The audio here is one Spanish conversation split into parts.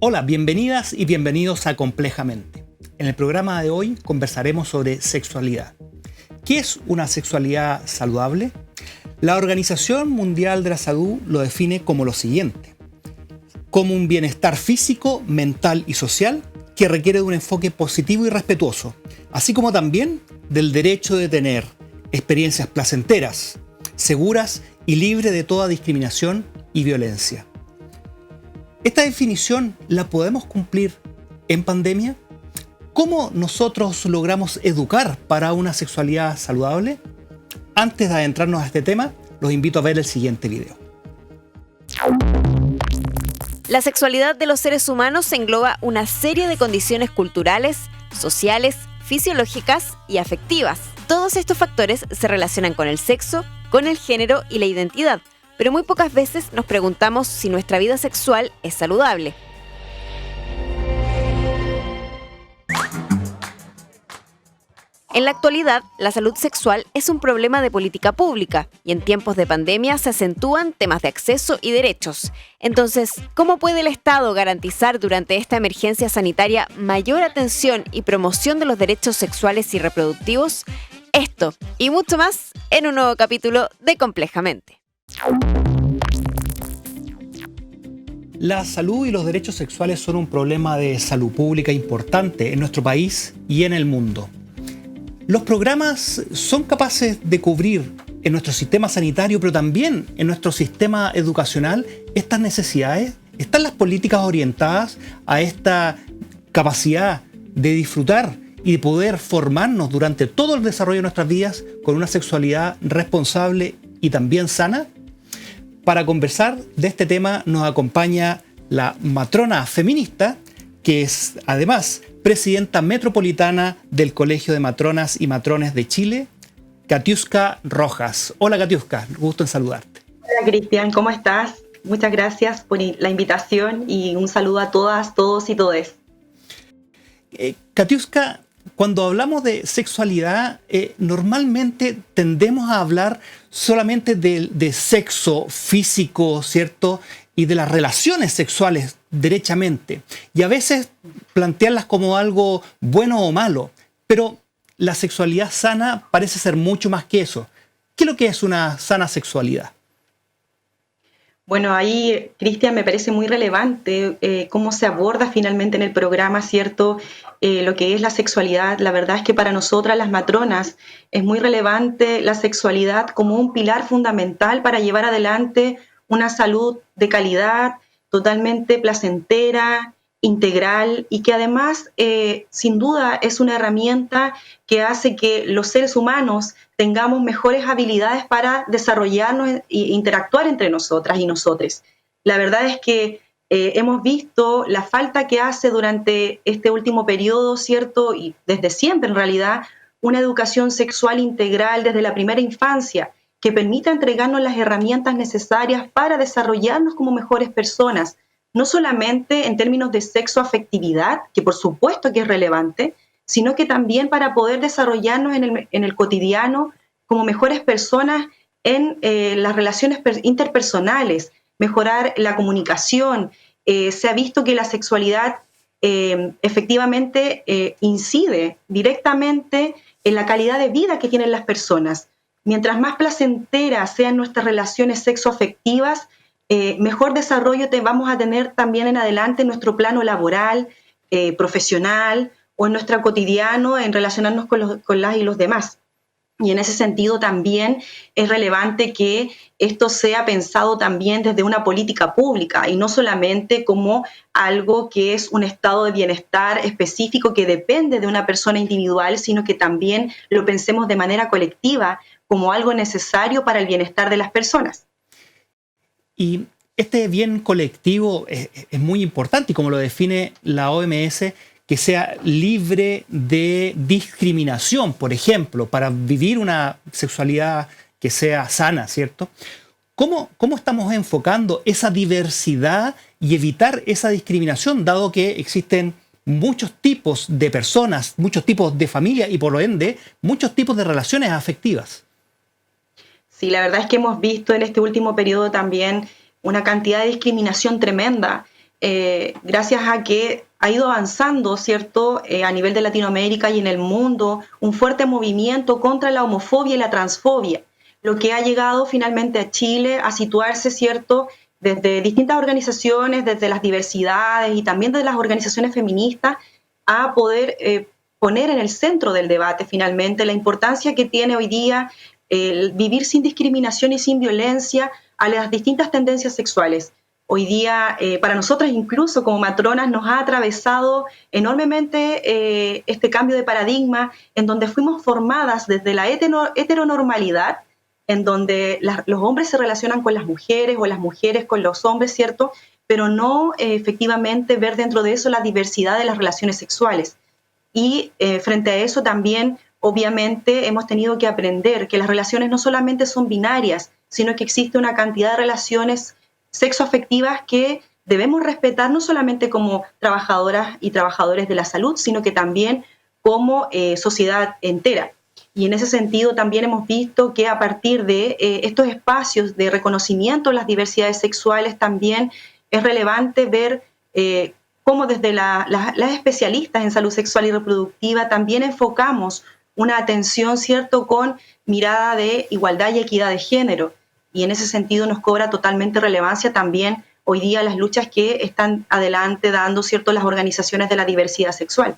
Hola, bienvenidas y bienvenidos a Complejamente. En el programa de hoy conversaremos sobre sexualidad. ¿Qué es una sexualidad saludable? La Organización Mundial de la Salud lo define como lo siguiente: como un bienestar físico, mental y social que requiere de un enfoque positivo y respetuoso, así como también del derecho de tener experiencias placenteras, seguras y libres de toda discriminación y violencia. ¿Esta definición la podemos cumplir en pandemia? ¿Cómo nosotros logramos educar para una sexualidad saludable? Antes de adentrarnos a este tema, los invito a ver el siguiente video. La sexualidad de los seres humanos engloba una serie de condiciones culturales, sociales, fisiológicas y afectivas. Todos estos factores se relacionan con el sexo, con el género y la identidad, pero muy pocas veces nos preguntamos si nuestra vida sexual es saludable. En la actualidad, la salud sexual es un problema de política pública y en tiempos de pandemia se acentúan temas de acceso y derechos. Entonces, ¿cómo puede el Estado garantizar durante esta emergencia sanitaria mayor atención y promoción de los derechos sexuales y reproductivos? Esto y mucho más en un nuevo capítulo de Complejamente. La salud y los derechos sexuales son un problema de salud pública importante en nuestro país y en el mundo. Los programas son capaces de cubrir en nuestro sistema sanitario, pero también en nuestro sistema educacional, estas necesidades. ¿Están las políticas orientadas a esta capacidad de disfrutar y de poder formarnos durante todo el desarrollo de nuestras vidas con una sexualidad responsable y también sana? Para conversar de este tema nos acompaña la matrona feminista, que es además presidenta metropolitana del Colegio de Matronas y Matrones de Chile, Katiuska Rojas. Hola Katiuska, gusto en saludarte. Hola Cristian, ¿cómo estás? Muchas gracias por la invitación y un saludo a todas, todos y todes. Katiuska, cuando hablamos de sexualidad, normalmente tendemos a hablar solamente de sexo físico, ¿cierto? Y de las relaciones sexuales derechamente. Y a veces plantearlas como algo bueno o malo. Pero la sexualidad sana parece ser mucho más que eso. ¿Qué es lo que es una sana sexualidad? Bueno, ahí, Cristian, me parece muy relevante cómo se aborda finalmente en el programa, ¿cierto? Lo que es la sexualidad. La verdad es que para nosotras, las matronas, es muy relevante la sexualidad como un pilar fundamental para llevar adelante una salud de calidad, totalmente placentera, integral y que además, sin duda, es una herramienta que hace que los seres humanos tengamos mejores habilidades para desarrollarnos e interactuar entre nosotras y nosotres. La verdad es que hemos visto la falta que hace durante este último periodo, ¿cierto? Y desde siempre, en realidad, una educación sexual integral desde la primera infancia que permita entregarnos las herramientas necesarias para desarrollarnos como mejores personas, no solamente en términos de sexoafectividad, que por supuesto que es relevante, sino que también para poder desarrollarnos en el cotidiano como mejores personas en las relaciones interpersonales, mejorar la comunicación. Se ha visto que la sexualidad efectivamente incide directamente en la calidad de vida que tienen las personas. Mientras más placenteras sean nuestras relaciones sexoafectivas, mejor desarrollo vamos a tener también en adelante en nuestro plano laboral, profesional o en nuestro cotidiano en relacionarnos con las y los demás. Y en ese sentido también es relevante que esto sea pensado también desde una política pública y no solamente como algo que es un estado de bienestar específico que depende de una persona individual, sino que también lo pensemos de manera colectiva como algo necesario para el bienestar de las personas. Y este bien colectivo es muy importante y como lo define la OMS, que sea libre de discriminación, por ejemplo, para vivir una sexualidad que sea sana, ¿cierto? ¿Cómo estamos enfocando esa diversidad y evitar esa discriminación, dado que existen muchos tipos de personas, muchos tipos de familia y por lo ende muchos tipos de relaciones afectivas? Sí, la verdad es que hemos visto en este último periodo también una cantidad de discriminación tremenda gracias a que ha ido avanzando, ¿cierto?, a nivel de Latinoamérica y en el mundo, un fuerte movimiento contra la homofobia y la transfobia, lo que ha llegado finalmente a Chile a situarse, ¿cierto?, desde distintas organizaciones, desde las diversidades y también desde las organizaciones feministas, a poder poner en el centro del debate finalmente la importancia que tiene hoy día el vivir sin discriminación y sin violencia a las distintas tendencias sexuales. Hoy día, para nosotras incluso como matronas, nos ha atravesado enormemente este cambio de paradigma en donde fuimos formadas desde la heteronormalidad, en donde los hombres se relacionan con las mujeres o las mujeres con los hombres, ¿cierto? Pero no efectivamente ver dentro de eso la diversidad de las relaciones sexuales. Y frente a eso también, obviamente, hemos tenido que aprender que las relaciones no solamente son binarias, sino que existe una cantidad de relaciones sexoafectivas que debemos respetar no solamente como trabajadoras y trabajadores de la salud, sino que también como sociedad entera. Y en ese sentido también hemos visto que a partir de estos espacios de reconocimiento de las diversidades sexuales también es relevante ver cómo desde las especialistas en salud sexual y reproductiva también enfocamos una atención, ¿cierto?, con mirada de igualdad y equidad de género. Y en ese sentido nos cobra totalmente relevancia también hoy día las luchas que están adelante dando, ¿cierto?, las organizaciones de la diversidad sexual.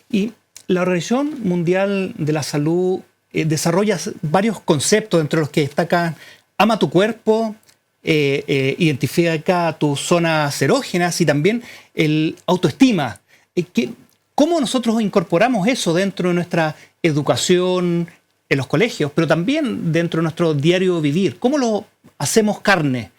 Y la Organización Mundial de la Salud desarrolla varios conceptos, entre los que destacan ama tu cuerpo, identifica tus zonas erógenas y también el autoestima. ¿Cómo nosotros incorporamos eso dentro de nuestra educación en los colegios, pero también dentro de nuestro diario vivir? ¿Cómo lo hacemos carne?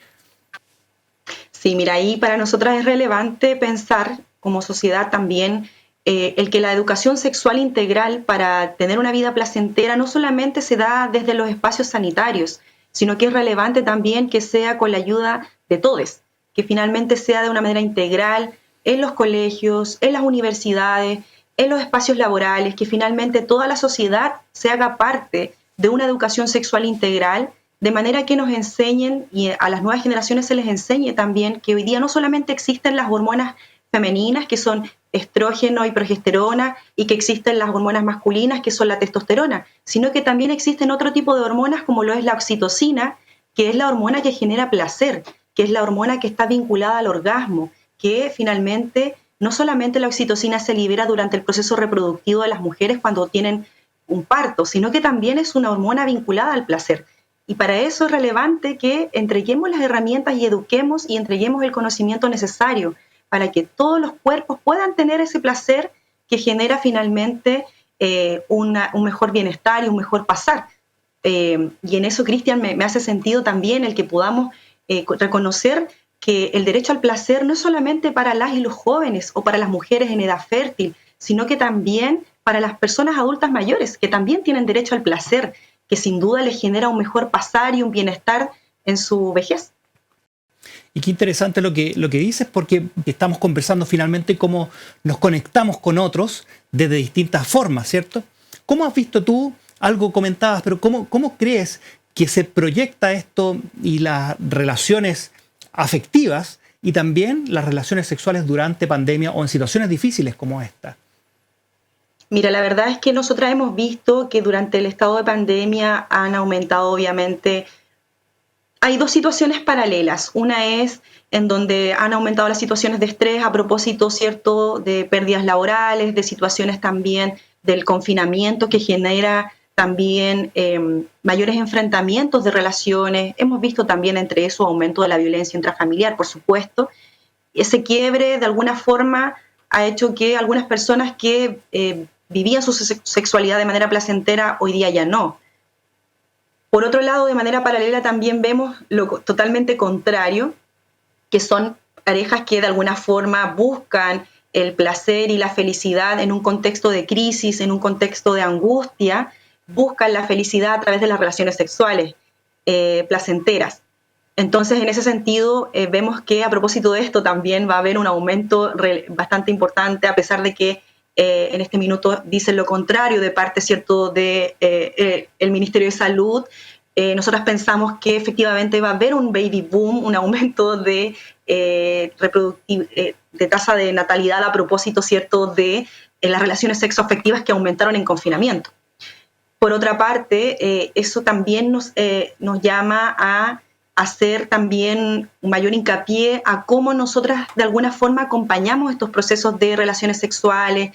Sí, mira, ahí para nosotras es relevante pensar como sociedad también el que la educación sexual integral para tener una vida placentera no solamente se da desde los espacios sanitarios, sino que es relevante también que sea con la ayuda de todos, que finalmente sea de una manera integral en los colegios, en las universidades, en los espacios laborales, que finalmente toda la sociedad se haga parte de una educación sexual integral, de manera que nos enseñen y a las nuevas generaciones se les enseñe también que hoy día no solamente existen las hormonas femeninas, que son estrógeno y progesterona, y que existen las hormonas masculinas, que son la testosterona, sino que también existen otro tipo de hormonas como lo es la oxitocina, que es la hormona que genera placer, que es la hormona que está vinculada al orgasmo, que finalmente no solamente la oxitocina se libera durante el proceso reproductivo de las mujeres cuando tienen un parto, sino que también es una hormona vinculada al placer. Y para eso es relevante que entreguemos las herramientas y eduquemos y entreguemos el conocimiento necesario para que todos los cuerpos puedan tener ese placer que genera finalmente un mejor bienestar y un mejor pasar. Y en eso, Cristian, me hace sentido también el que podamos reconocer que el derecho al placer no es solamente para las y los jóvenes o para las mujeres en edad fértil, sino que también para las personas adultas mayores, que también tienen derecho al placer, que sin duda les genera un mejor pasar y un bienestar en su vejez. Y qué interesante lo que dices, porque estamos conversando finalmente cómo nos conectamos con otros desde distintas formas, ¿cierto? ¿Cómo has visto tú, algo comentabas, pero cómo crees que se proyecta esto y las relaciones afectivas y también las relaciones sexuales durante pandemia o en situaciones difíciles como esta? Mira, la verdad es que nosotras hemos visto que durante el estado de pandemia han aumentado, obviamente. Hay dos situaciones paralelas. Una es en donde han aumentado las situaciones de estrés a propósito, ¿cierto?, de pérdidas laborales, de situaciones también del confinamiento que genera también mayores enfrentamientos de relaciones. Hemos visto también entre eso aumento de la violencia intrafamiliar, por supuesto. Ese quiebre de alguna forma ha hecho que algunas personas que vivían su sexualidad de manera placentera hoy día ya no. Por otro lado, de manera paralela también vemos lo totalmente contrario, que son parejas que de alguna forma buscan el placer y la felicidad en un contexto de crisis, en un contexto de angustia, buscan la felicidad a través de las relaciones sexuales placenteras. Entonces, en ese sentido, vemos que a propósito de esto también va a haber un aumento bastante importante, a pesar de que en este minuto dicen lo contrario de parte, ¿cierto?, de el Ministerio de Salud. Nosotras pensamos que efectivamente va a haber un baby boom, un aumento de de tasa de natalidad a propósito, ¿cierto?, de las relaciones sexoafectivas que aumentaron en confinamiento. Por otra parte, eso también nos llama a hacer también un mayor hincapié a cómo nosotras de alguna forma acompañamos estos procesos de relaciones sexuales,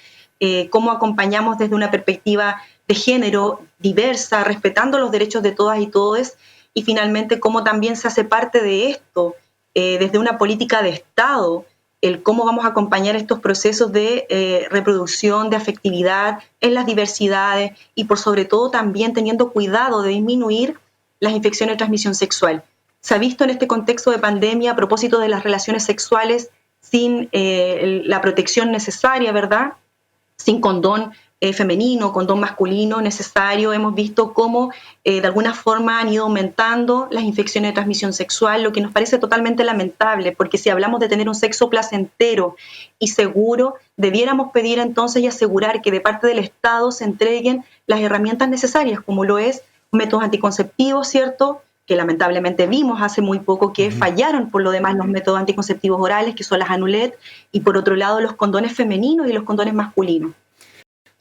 cómo acompañamos desde una perspectiva de género diversa, respetando los derechos de todas y todos, y finalmente cómo también se hace parte de esto desde una política de Estado, el cómo vamos a acompañar estos procesos de reproducción, de afectividad en las diversidades y por sobre todo también teniendo cuidado de disminuir las infecciones de transmisión sexual. Se ha visto en este contexto de pandemia a propósito de las relaciones sexuales sin la protección necesaria, ¿verdad?, sin condón femenino, condón masculino necesario. Hemos visto cómo de alguna forma han ido aumentando las infecciones de transmisión sexual, lo que nos parece totalmente lamentable, porque si hablamos de tener un sexo placentero y seguro, debiéramos pedir entonces y asegurar que de parte del Estado se entreguen las herramientas necesarias, como lo es métodos anticonceptivos, ¿cierto?, que lamentablemente vimos hace muy poco que fallaron por lo demás los métodos anticonceptivos orales, que son las Anulet, y por otro lado los condones femeninos y los condones masculinos.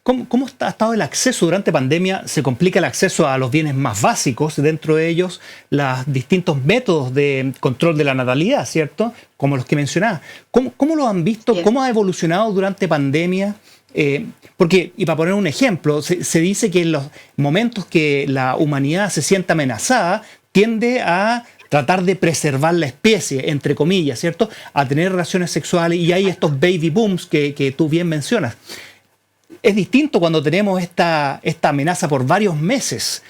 ¿Cómo ha estado el acceso durante pandemia? Se complica el acceso a los bienes más básicos, dentro de ellos los distintos métodos de control de la natalidad, ¿cierto?, como los que mencionaba. ¿Cómo lo han visto? Bien. ¿Cómo ha evolucionado durante pandemia? Porque, y para poner un ejemplo, se dice que en los momentos que la humanidad se siente amenazada, tiende a tratar de preservar la especie, entre comillas, ¿cierto?, a tener relaciones sexuales, y hay estos baby booms que tú bien mencionas. Es distinto cuando tenemos esta amenaza por varios meses.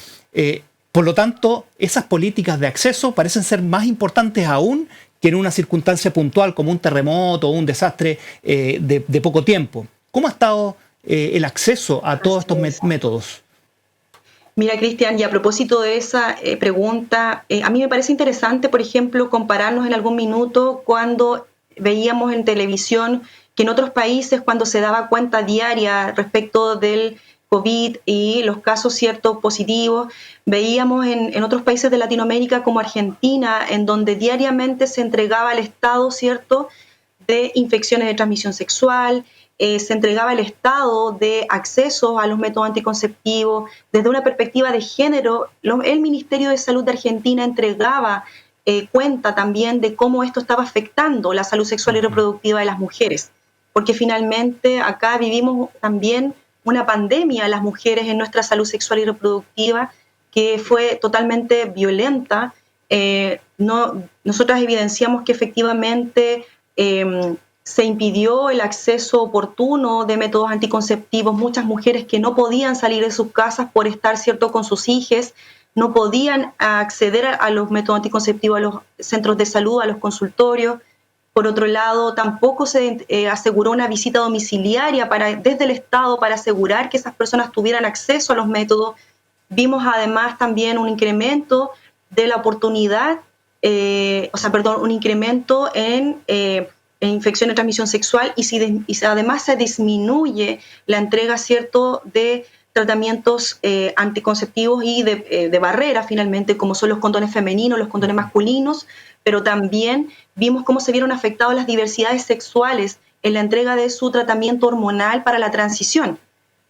Por lo tanto, esas políticas de acceso parecen ser más importantes aún que en una circunstancia puntual como un terremoto o un desastre de poco tiempo. ¿Cómo ha estado el acceso a todos estos métodos? Mira, Cristian, y a propósito de esa pregunta, a mí me parece interesante, por ejemplo, compararnos en algún minuto cuando veíamos en televisión que en otros países, cuando se daba cuenta diaria respecto del COVID y los casos ciertos positivos, veíamos en otros países de Latinoamérica como Argentina, en donde diariamente se entregaba al Estado, ¿cierto?, de infecciones de transmisión sexual, se entregaba el estado de acceso a los métodos anticonceptivos. Desde una perspectiva de género, el Ministerio de Salud de Argentina entregaba cuenta también de cómo esto estaba afectando la salud sexual y reproductiva de las mujeres, porque finalmente acá vivimos también una pandemia las mujeres en nuestra salud sexual y reproductiva que fue totalmente violenta. Nosotras evidenciamos que efectivamente se impidió el acceso oportuno de métodos anticonceptivos. Muchas mujeres que no podían salir de sus casas por estar, ¿cierto?, con sus hijos, no podían acceder a los métodos anticonceptivos, a los centros de salud, a los consultorios. Por otro lado, tampoco se aseguró una visita domiciliaria desde el Estado para asegurar que esas personas tuvieran acceso a los métodos. Vimos además también un incremento de la oportunidad, un incremento en infección de transmisión sexual y además se disminuye la entrega, ¿cierto?, de tratamientos anticonceptivos y de barrera finalmente, como son los condones femeninos, los condones masculinos, pero también vimos cómo se vieron afectadas las diversidades sexuales en la entrega de su tratamiento hormonal para la transición.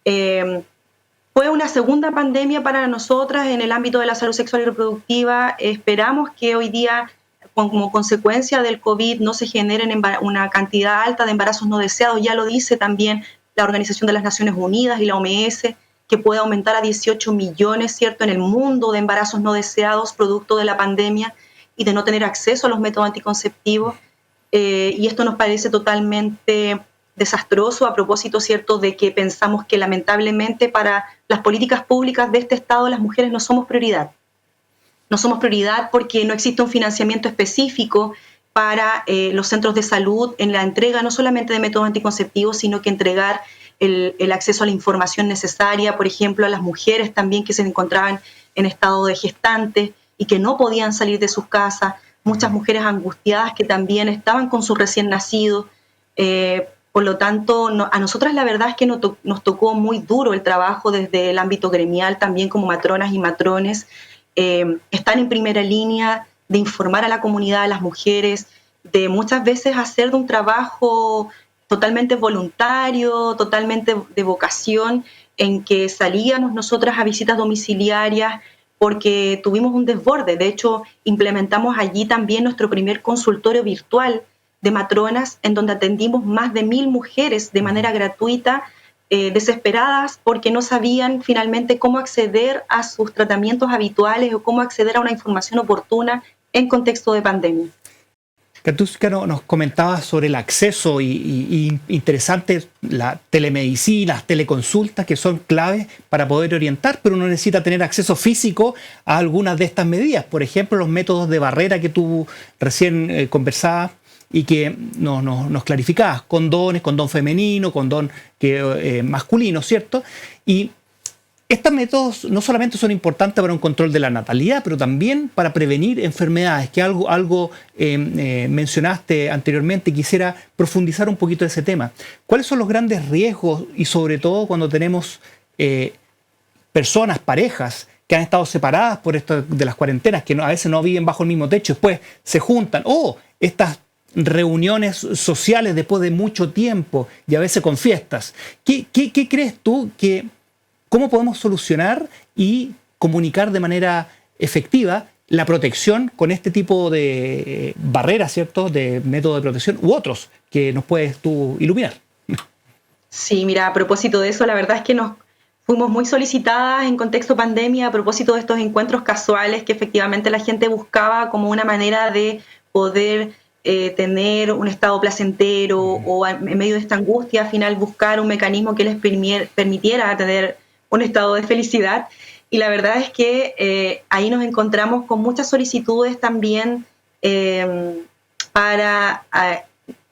Fue una segunda pandemia para nosotras en el ámbito de la salud sexual y reproductiva. Esperamos que hoy día, como consecuencia del COVID, no se generen una cantidad alta de embarazos no deseados. Ya lo dice también la Organización de las Naciones Unidas y la OMS, que puede aumentar a 18 millones, ¿cierto?, en el mundo de embarazos no deseados producto de la pandemia y de no tener acceso a los métodos anticonceptivos. Y esto nos parece totalmente desastroso a propósito, ¿cierto?, de que pensamos que lamentablemente para las políticas públicas de este Estado las mujeres no somos prioridad. No somos prioridad porque no existe un financiamiento específico para los centros de salud en la entrega no solamente de métodos anticonceptivos, sino que entregar el acceso a la información necesaria, por ejemplo, a las mujeres también que se encontraban en estado de gestantes y que no podían salir de sus casas, muchas mujeres angustiadas que también estaban con sus recién nacidos. Por lo tanto, a nosotras la verdad es que nos tocó muy duro el trabajo desde el ámbito gremial, también como matronas y matrones. Están en primera línea de informar a la comunidad, a las mujeres, de muchas veces hacer de un trabajo totalmente voluntario, totalmente de vocación, en que salíamos nosotras a visitas domiciliarias porque tuvimos un desborde. De hecho, implementamos allí también nuestro primer consultorio virtual de matronas, en donde atendimos más de 1.000 mujeres de manera gratuita, desesperadas porque no sabían finalmente cómo acceder a sus tratamientos habituales o cómo acceder a una información oportuna en contexto de pandemia. Katiuska nos comentaba sobre el acceso y interesante la telemedicina, las teleconsultas que son claves para poder orientar, pero uno necesita tener acceso físico a algunas de estas medidas. Por ejemplo, los métodos de barrera que tú recién conversabas y que nos clarificabas, condones, condón femenino, condón masculino, ¿cierto? Y estos métodos no solamente son importantes para un control de la natalidad, pero también para prevenir enfermedades, que algo mencionaste anteriormente y quisiera profundizar un poquito de ese tema. ¿Cuáles son los grandes riesgos y sobre todo cuando tenemos personas, parejas, que han estado separadas por esto de las cuarentenas, que a veces no viven bajo el mismo techo, después se juntan, o estas reuniones sociales después de mucho tiempo y a veces con fiestas? ¿Qué crees tú que... ¿Cómo podemos solucionar y comunicar de manera efectiva la protección con este tipo de barreras, ¿cierto?, de métodos de protección u otros que nos puedes tú iluminar? Sí, mira, a propósito de eso, la verdad es que nos fuimos muy solicitadas en contexto pandemia a propósito de estos encuentros casuales que efectivamente la gente buscaba como una manera de poder tener un estado placentero o en medio de esta angustia, al final buscar un mecanismo que les permitiera tener un estado de felicidad. Y la verdad es que ahí nos encontramos con muchas solicitudes también para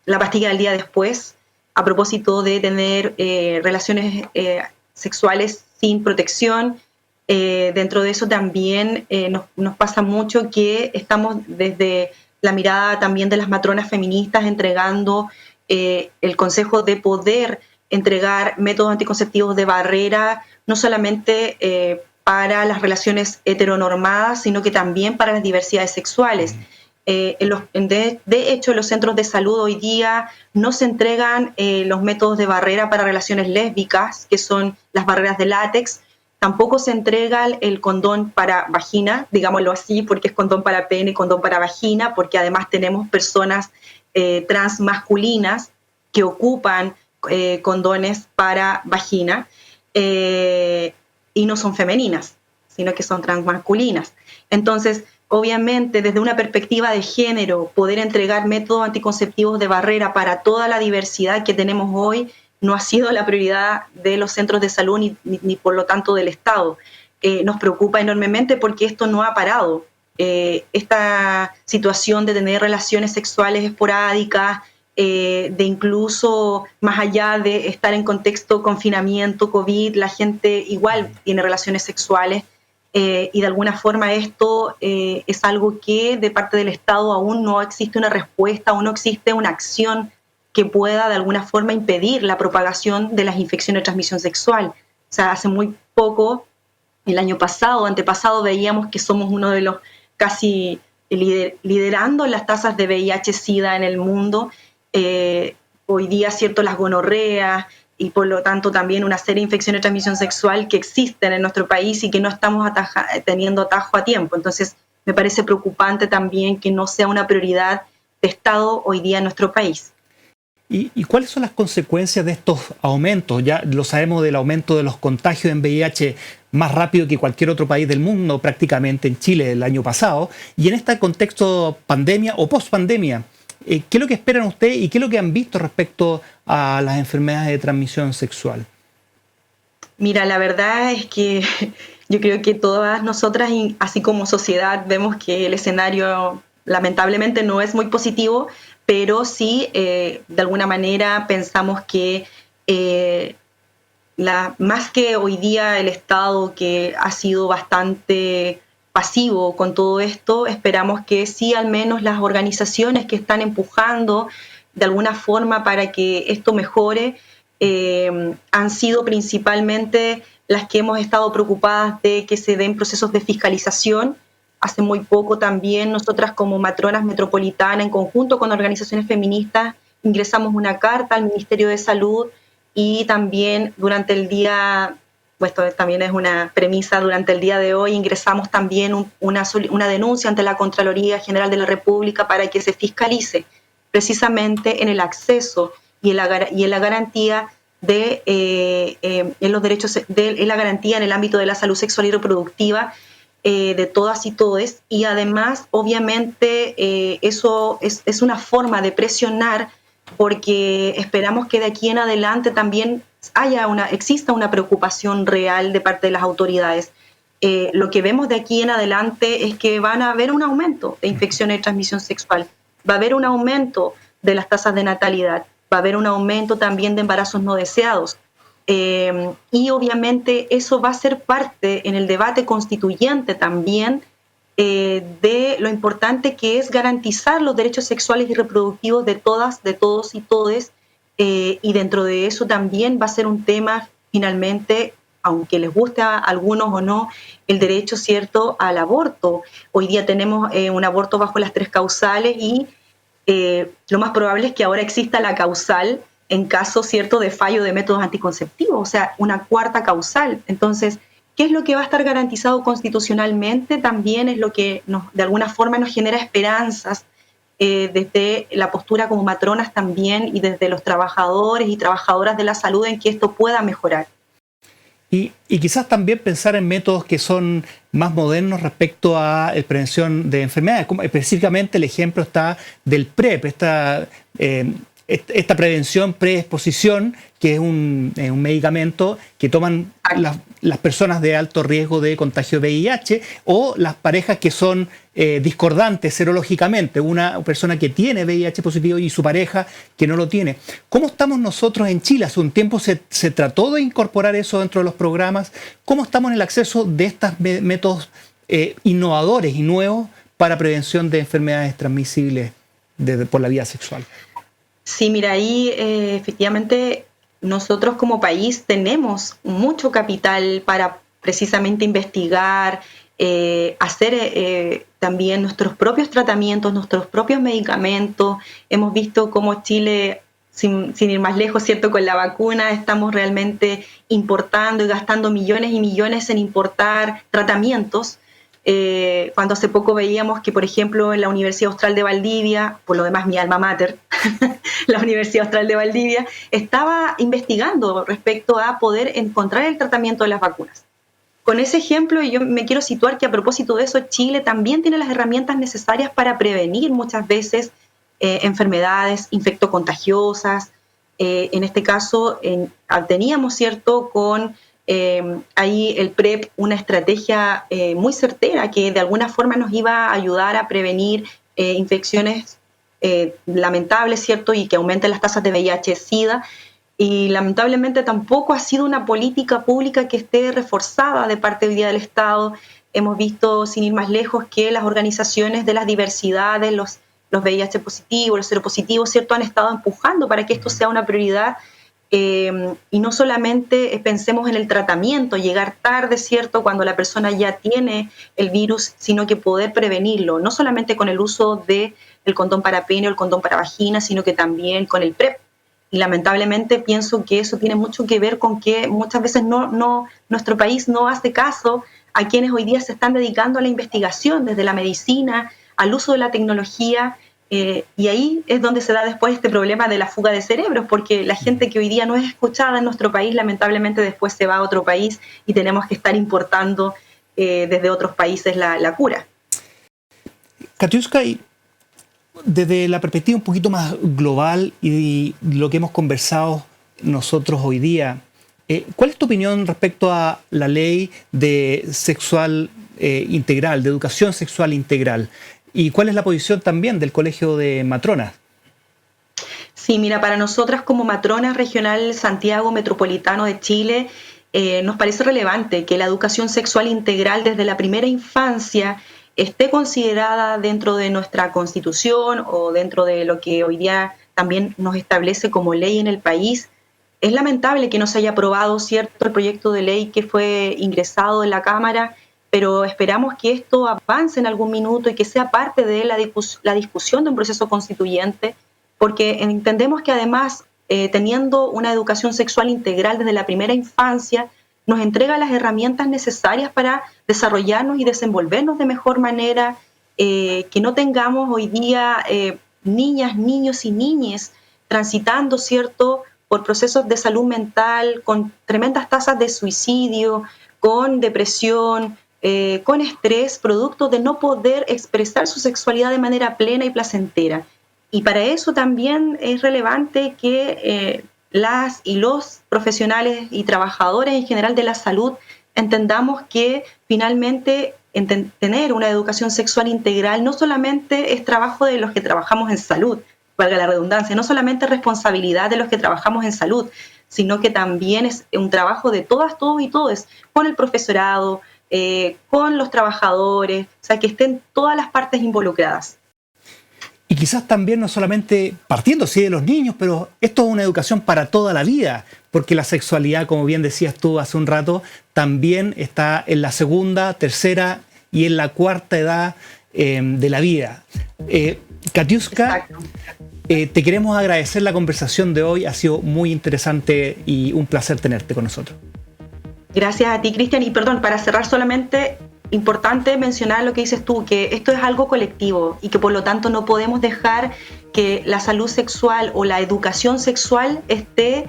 la pastilla del día después, a propósito de tener relaciones sexuales sin protección. Dentro de eso también nos pasa mucho que estamos desde la mirada también de las matronas feministas entregando el consejo de poder entregar métodos anticonceptivos de barrera, no solamente para las relaciones heteronormadas, sino que también para las diversidades sexuales. De hecho, en los centros de salud hoy día no se entregan los métodos de barrera para relaciones lésbicas, que son las barreras de látex. Tampoco se entrega el condón para vagina, digámoslo así, porque es condón para pene, condón para vagina, porque además tenemos personas trans masculinas que ocupan condones para vagina y no son femeninas, sino que son transmasculinas. Entonces, obviamente, desde una perspectiva de género, poder entregar métodos anticonceptivos de barrera para toda la diversidad que tenemos hoy no ha sido la prioridad de los centros de salud ni por lo tanto del Estado. Nos preocupa enormemente porque esto no ha parado. Esta situación de tener relaciones sexuales esporádicas, de incluso más allá de estar en contexto confinamiento, COVID, la gente igual tiene relaciones sexuales y de alguna forma esto es algo que de parte del Estado aún no existe una respuesta, aún no existe una acción que pueda de alguna forma impedir la propagación de las infecciones de transmisión sexual. O sea, hace muy poco, el año pasado, antepasado, veíamos que somos uno de los casi liderando las tasas de VIH-Sida en el mundo. Hoy día, cierto, las gonorreas y por lo tanto también una serie de infecciones de transmisión sexual que existen en nuestro país y que no estamos teniendo atajo a tiempo. Entonces, me parece preocupante también que no sea una prioridad de Estado hoy día en nuestro país. ¿Y cuáles son las consecuencias de estos aumentos? Ya lo sabemos del aumento de los contagios en VIH más rápido que cualquier otro país del mundo, prácticamente en Chile el año pasado. Y en este contexto pandemia o post-pandemia, ¿qué es lo que esperan ustedes y qué es lo que han visto respecto a las enfermedades de transmisión sexual? Mira, la verdad es que yo creo que todas nosotras, así como sociedad, vemos que el escenario lamentablemente no es muy positivo, pero sí, de alguna manera pensamos que más que hoy día el Estado, que ha sido bastante pasivo con todo esto, esperamos que sí al menos las organizaciones que están empujando de alguna forma para que esto mejore, han sido principalmente las que hemos estado preocupadas de que se den procesos de fiscalización Hace muy poco también nosotras como matronas metropolitanas, en conjunto con organizaciones feministas, ingresamos una carta al Ministerio de Salud y también durante el día, pues esto también es una premisa, durante el día de hoy ingresamos también una denuncia ante la Contraloría General de la República para que se fiscalice precisamente en el acceso y en la garantía en los derechos, en la garantía en el ámbito de la salud sexual y reproductiva de todas y todes, y además obviamente eso es una forma de presionar, porque esperamos que de aquí en adelante también exista una preocupación real de parte de las autoridades. Lo que vemos de aquí en adelante es que van a haber un aumento de infecciones de transmisión sexual, va a haber un aumento de las tasas de natalidad, va a haber un aumento también de embarazos no deseados. Y obviamente eso va a ser parte en el debate constituyente también de lo importante que es garantizar los derechos sexuales y reproductivos de todas, de todos y todes, y dentro de eso también va a ser un tema finalmente, aunque les guste a algunos o no, el derecho, ¿cierto?, al aborto. Hoy día tenemos un aborto bajo las 3 causales y lo más probable es que ahora exista la causal en caso, ¿cierto?, de fallo de métodos anticonceptivos, o sea, una 4ª causal. Entonces, ¿qué es lo que va a estar garantizado constitucionalmente? También es lo que de alguna forma nos genera esperanzas desde la postura como matronas también y desde los trabajadores y trabajadoras de la salud en que esto pueda mejorar. Y quizás también pensar en métodos que son más modernos respecto a la prevención de enfermedades. Como específicamente el ejemplo está del PrEP, esta prevención preexposición, que es un medicamento que toman las personas de alto riesgo de contagio de VIH o las parejas que son discordantes serológicamente, una persona que tiene VIH positivo y su pareja que no lo tiene. ¿Cómo estamos nosotros en Chile? Hace un tiempo se trató de incorporar eso dentro de los programas. ¿Cómo estamos en el acceso de estos métodos innovadores y nuevos para prevención de enfermedades transmisibles por la vía sexual? Sí, mira, ahí efectivamente nosotros como país tenemos mucho capital para precisamente investigar, hacer también nuestros propios tratamientos, nuestros propios medicamentos. Hemos visto cómo Chile, sin ir más lejos, ¿cierto?, con la vacuna estamos realmente importando y gastando millones y millones en importar tratamientos. Cuando hace poco veíamos que, por ejemplo, en la Universidad Austral de Valdivia, por lo demás mi alma mater, la Universidad Austral de Valdivia, estaba investigando respecto a poder encontrar el tratamiento de las vacunas. Con ese ejemplo, yo me quiero situar que a propósito de eso, Chile también tiene las herramientas necesarias para prevenir muchas veces enfermedades infectocontagiosas. En este caso, teníamos, ¿cierto?, con ahí el PrEP, una estrategia muy certera que de alguna forma nos iba a ayudar a prevenir infecciones lamentables, ¿cierto?, y que aumenten las tasas de VIH-Sida. Y lamentablemente tampoco ha sido una política pública que esté reforzada de parte hoy día del Estado. Hemos visto, sin ir más lejos, que las organizaciones de las diversidades, los VIH positivos, los seropositivos, ¿cierto?, han estado empujando para que esto sea una prioridad. Y no solamente pensemos en el tratamiento, llegar tarde, ¿cierto?, cuando la persona ya tiene el virus, sino que poder prevenirlo, no solamente con el uso del condón para pene o el condón para vagina, sino que también con el PrEP. Y lamentablemente pienso que eso tiene mucho que ver con que muchas veces nuestro país no hace caso a quienes hoy día se están dedicando a la investigación, desde la medicina, al uso de la tecnología. Y ahí es donde se da después este problema de la fuga de cerebros, porque la gente que hoy día no es escuchada en nuestro país, lamentablemente después se va a otro país y tenemos que estar importando desde otros países la cura. Katiuska, desde la perspectiva un poquito más global y lo que hemos conversado nosotros hoy día, ¿cuál es tu opinión respecto a la ley de sexual integral, de educación sexual integral? ¿Y cuál es la posición también del Colegio de Matronas? Sí, mira, para nosotras como Matronas Regional Santiago Metropolitano de Chile, nos parece relevante que la educación sexual integral desde la primera infancia esté considerada dentro de nuestra Constitución o dentro de lo que hoy día también nos establece como ley en el país. Es lamentable que no se haya aprobado, ¿cierto?, el proyecto de ley que fue ingresado en la Cámara pero esperamos que esto avance en algún minuto y que sea parte de la discusión de un proceso constituyente, porque entendemos que además, teniendo una educación sexual integral desde la primera infancia, nos entrega las herramientas necesarias para desarrollarnos y desenvolvernos de mejor manera, que no tengamos hoy día niñas, niños y niñas transitando, ¿cierto?, por procesos de salud mental, con tremendas tasas de suicidio, con depresión, con estrés, producto de no poder expresar su sexualidad de manera plena y placentera. Y para eso también es relevante que las y los profesionales y trabajadores en general de la salud entendamos que finalmente tener una educación sexual integral no solamente es trabajo de los que trabajamos en salud, valga la redundancia, no solamente es responsabilidad de los que trabajamos en salud, sino que también es un trabajo de todas, todos y todos, con el profesorado, con los trabajadores, o sea, que estén todas las partes involucradas. Y quizás también no solamente partiendo sí de los niños, pero esto es una educación para toda la vida, porque la sexualidad, como bien decías tú hace un rato, también está en la segunda, tercera y en la cuarta edad de la vida. Katiuska, te queremos agradecer la conversación de hoy, ha sido muy interesante y un placer tenerte con nosotros. Gracias a ti, Cristian, y perdón, para cerrar solamente, importante mencionar lo que dices tú, que esto es algo colectivo y que por lo tanto no podemos dejar que la salud sexual o la educación sexual esté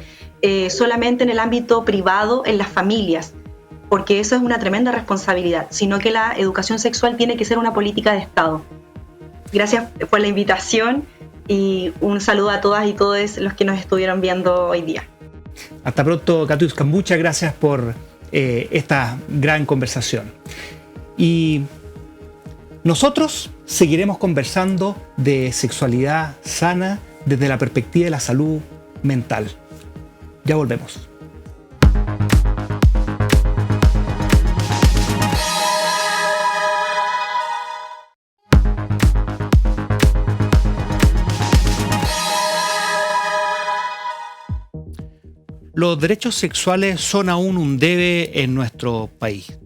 solamente en el ámbito privado, en las familias, porque eso es una tremenda responsabilidad, sino que la educación sexual tiene que ser una política de Estado. Gracias por la invitación y un saludo a todas y todos los que nos estuvieron viendo hoy día. Hasta pronto, Katiuska. Muchas gracias por esta gran conversación. Y nosotros seguiremos conversando de sexualidad sana desde la perspectiva de la salud mental. Ya volvemos. Los derechos sexuales son aún un debe en nuestro país.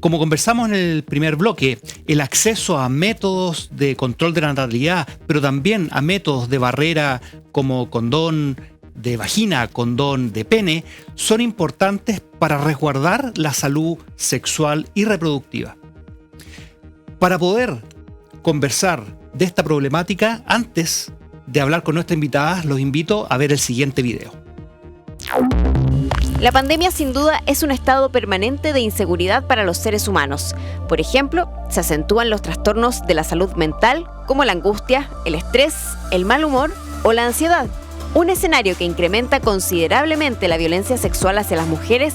Como conversamos en el primer bloque, el acceso a métodos de control de la natalidad, pero también a métodos de barrera como condón de vagina, condón de pene, son importantes para resguardar la salud sexual y reproductiva. Para poder conversar de esta problemática, antes de hablar con nuestra invitada, los invito a ver el siguiente video. La pandemia sin duda es un estado permanente de inseguridad para los seres humanos. Por ejemplo, se acentúan los trastornos de la salud mental como la angustia, el estrés, el mal humor o la ansiedad. Un escenario que incrementa considerablemente la violencia sexual hacia las mujeres,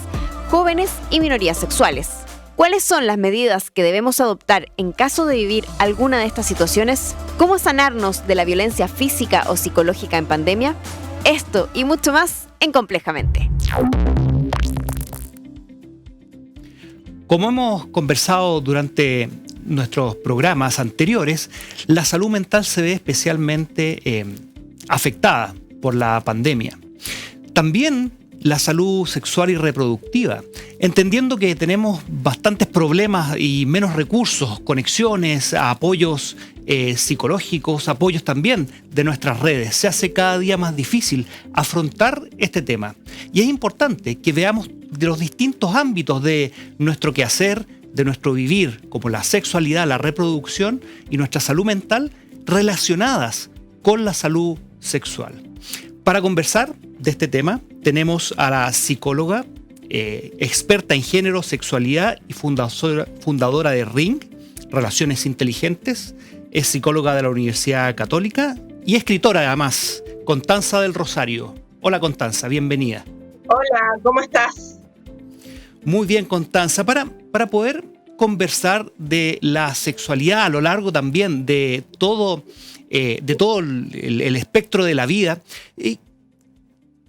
jóvenes y minorías sexuales. ¿Cuáles son las medidas que debemos adoptar en caso de vivir alguna de estas situaciones? ¿Cómo sanarnos de la violencia física o psicológica en pandemia? Esto y mucho más en Complejamente. Como hemos conversado durante nuestros programas anteriores, la salud mental se ve especialmente afectada por la pandemia. También la salud sexual y reproductiva, entendiendo que tenemos bastantes problemas y menos recursos, conexiones, apoyos psicológicos, apoyos también de nuestras redes. Se hace cada día más difícil afrontar este tema. Y es importante que veamos de los distintos ámbitos de nuestro quehacer, de nuestro vivir, como la sexualidad, la reproducción y nuestra salud mental, relacionadas con la salud sexual. Para conversar de este tema, tenemos a la psicóloga, experta en género, sexualidad y fundadora de RING, Relaciones Inteligentes. Es psicóloga de la Universidad Católica y escritora además, Constanza del Rosario. Hola Constanza, bienvenida. Hola, ¿cómo estás? Muy bien, Constanza. Para poder conversar de la sexualidad a lo largo también de todo el espectro de la vida,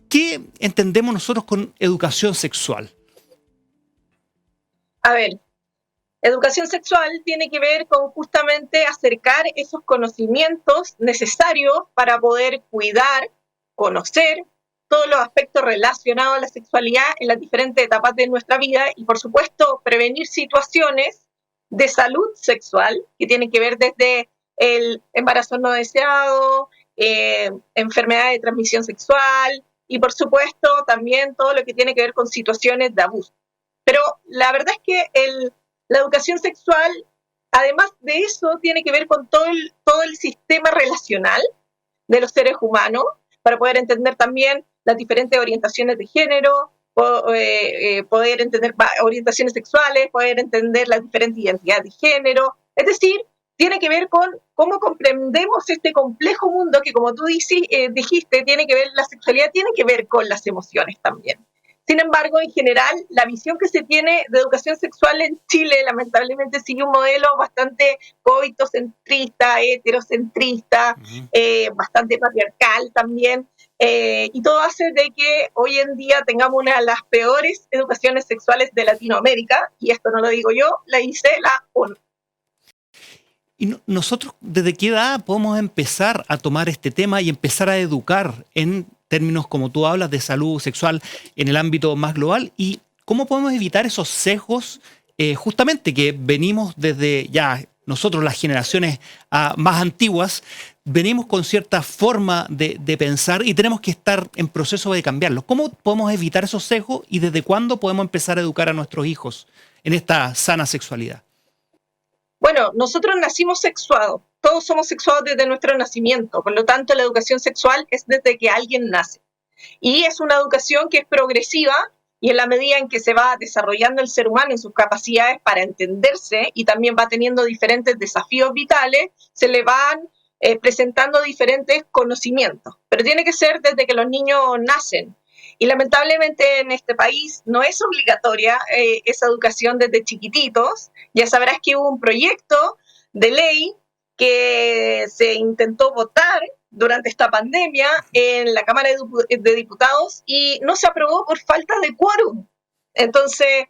¿qué entendemos nosotros con educación sexual? A ver, educación sexual tiene que ver con justamente acercar esos conocimientos necesarios para poder cuidar, conocer todos los aspectos relacionados a la sexualidad en las diferentes etapas de nuestra vida y, por supuesto, prevenir situaciones de salud sexual que tienen que ver desde el embarazo no deseado, enfermedades de transmisión sexual y, por supuesto, también todo lo que tiene que ver con situaciones de abuso. Pero la verdad es que la educación sexual, además de eso, tiene que ver con todo el sistema relacional de los seres humanos, para poder entender también las diferentes orientaciones de género, poder entender orientaciones sexuales, poder entender las diferentes identidades de género. Es decir, tiene que ver con cómo comprendemos este complejo mundo que, como tú dijiste, tiene que ver, la sexualidad tiene que ver con las emociones también. Sin embargo, en general, la visión que se tiene de educación sexual en Chile lamentablemente sigue un modelo bastante coitocentrista, heterocentrista, bastante patriarcal también, y todo hace de que hoy en día tengamos una de las peores educaciones sexuales de Latinoamérica, y esto no lo digo yo, la dice la ONU. ¿Y nosotros desde qué edad podemos empezar a tomar este tema y empezar a educar en términos, como tú hablas, de salud sexual en el ámbito más global? ¿Y cómo podemos evitar esos sesgos justamente que venimos desde ya nosotros, las generaciones más antiguas, venimos con cierta forma de pensar y tenemos que estar en proceso de cambiarlos? ¿Cómo podemos evitar esos sesgos y desde cuándo podemos empezar a educar a nuestros hijos en esta sana sexualidad? Bueno, nosotros nacimos sexuados, todos somos sexuados desde nuestro nacimiento, por lo tanto la educación sexual es desde que alguien nace. Y es una educación que es progresiva y en la medida en que se va desarrollando el ser humano en sus capacidades para entenderse y también va teniendo diferentes desafíos vitales, se le van presentando diferentes conocimientos. Pero tiene que ser desde que los niños nacen. Y lamentablemente en este país no es obligatoria esa educación desde chiquititos. Ya sabrás que hubo un proyecto de ley que se intentó votar durante esta pandemia en la Cámara de Diputados y no se aprobó por falta de quórum. Entonces,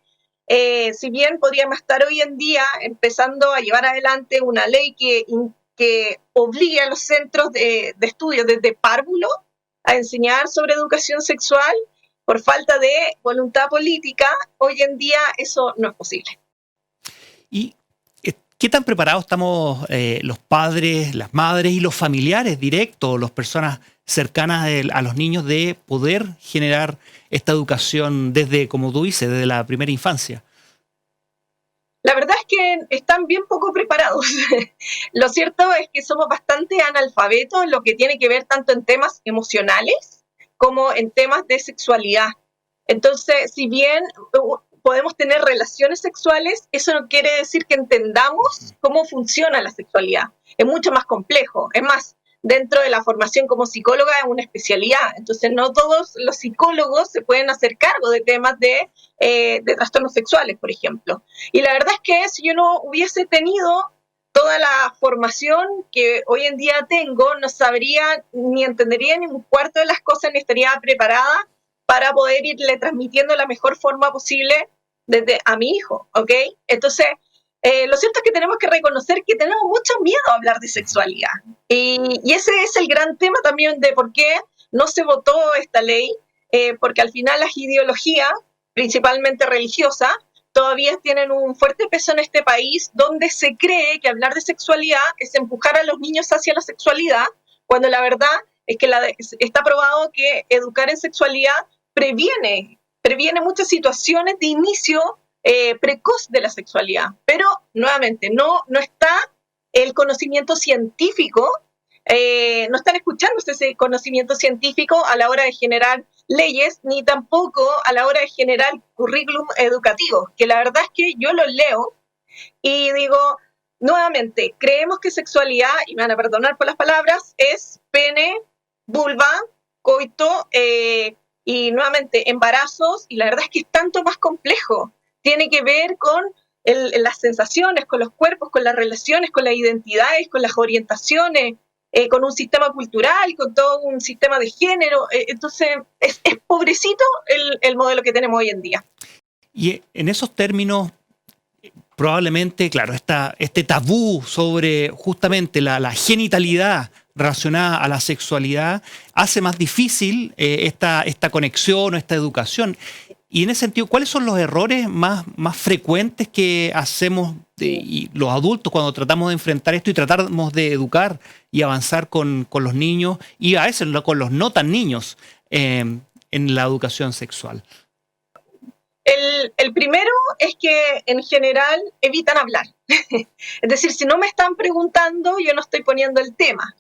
si bien podríamos estar hoy en día empezando a llevar adelante una ley que obligue a los centros de estudio desde párvulo a enseñar sobre educación sexual, por falta de voluntad política, hoy en día eso no es posible. ¿Y qué tan preparados estamos los padres, las madres y los familiares directos, las personas cercanas a los niños de poder generar esta educación desde, como tú dices, desde la primera infancia? La verdad es que están bien poco preparados. Lo cierto es que somos bastante analfabetos en lo que tiene que ver tanto en temas emocionales como en temas de sexualidad. Entonces, si bien podemos tener relaciones sexuales, eso no quiere decir que entendamos cómo funciona la sexualidad. Es mucho más complejo. Es más, dentro de la formación como psicóloga es una especialidad. Entonces, no todos los psicólogos se pueden hacer cargo de temas de trastornos sexuales, por ejemplo. Y la verdad es que si yo no hubiese tenido toda la formación que hoy en día tengo, no sabría ni entendería ni un cuarto de las cosas, ni estaría preparada para poder irle transmitiendo la mejor forma posible desde a mi hijo, ¿ok? Entonces, lo cierto es que tenemos que reconocer que tenemos mucho miedo a hablar de sexualidad. Y ese es el gran tema también de por qué no se votó esta ley, porque al final las ideologías, principalmente religiosas, todavía tienen un fuerte peso en este país, donde se cree que hablar de sexualidad es empujar a los niños hacia la sexualidad, cuando la verdad es que está probado que educar en sexualidad previene muchas situaciones de inicio precoz de la sexualidad. Pero, nuevamente, no está el conocimiento científico, no están escuchando ese conocimiento científico a la hora de generar leyes, ni tampoco a la hora de generar currículum educativo, que la verdad es que yo los leo y digo, nuevamente, creemos que sexualidad, y me van a perdonar por las palabras, es pene, vulva, coito, y nuevamente embarazos, y la verdad es que es tanto más complejo. Tiene que ver con las sensaciones, con los cuerpos, con las relaciones, con las identidades, con las orientaciones, con un sistema cultural, con todo un sistema de género. Entonces, es pobrecito el modelo que tenemos hoy en día. Y en esos términos, probablemente, claro, este tabú sobre justamente la genitalidad relacionada a la sexualidad hace más difícil esta conexión o esta educación. Y en ese sentido, ¿cuáles son los errores más frecuentes que hacemos y los adultos cuando tratamos de enfrentar esto y tratamos de educar y avanzar con los niños y a veces con los no tan niños en la educación sexual? El primero es que en general evitan hablar. Es decir, si no me están preguntando, yo no estoy poniendo el tema.